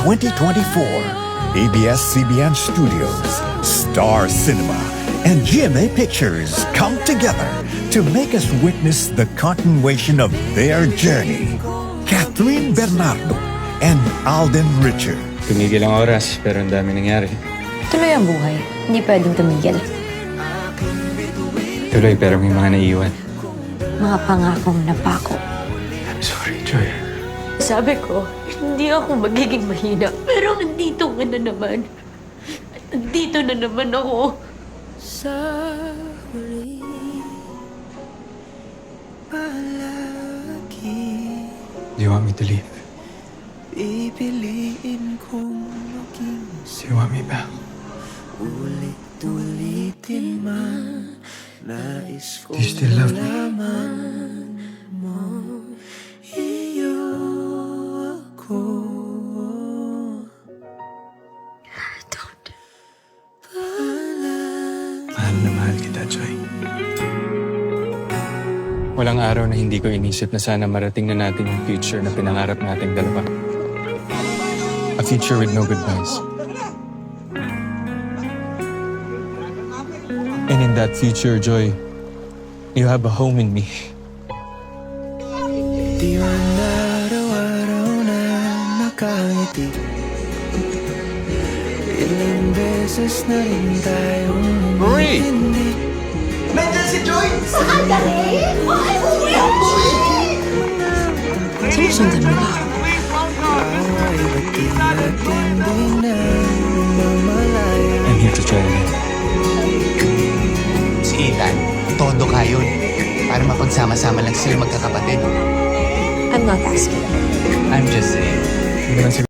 2024, ABS-CBN Studios, Star Cinema, and GMA Pictures come together to make us witness the continuation of their journey. Catherine Bernardo and Alden Richard. Tumigil ang oras, pero ang dami nangyari. Tuloy ang buhay. Hindi pwedeng tumigil. Tuloy, pero may mga naiiwan. Mga pangakong napako. I'm sorry, Joy. Sabi ko, hindi ako magiging mahina. Pero nandito ka na naman. At nandito na naman ako. Sa huli, palagi Do you want me to leave? pipiliin kong maging Do you want me back? ulit-ulitin man. Nais ko Do you still love me? malaman mo. Iyo ako. Don't. Mahal na mahal kita, Joy. Walang araw na hindi ko inisip na sana marating na natin yung future na pinangarap nating dalawa. A future with no goodbyes. And in that future, Joy, you have a home in me. Di man araw-araw na nakangiti. Ilang beses na rin tayong Marie! hindi. Nandiyan si Joy! Sandali! Ay, uwi ako! Sinusundan mo ba? Away ba't di natin din na mamalaya? I'm here to try again. Si Ethan, todo ka yun. Para mapagsama-sama lang sila magkakapatid. I'm not asking. I'm just saying. Hindi naman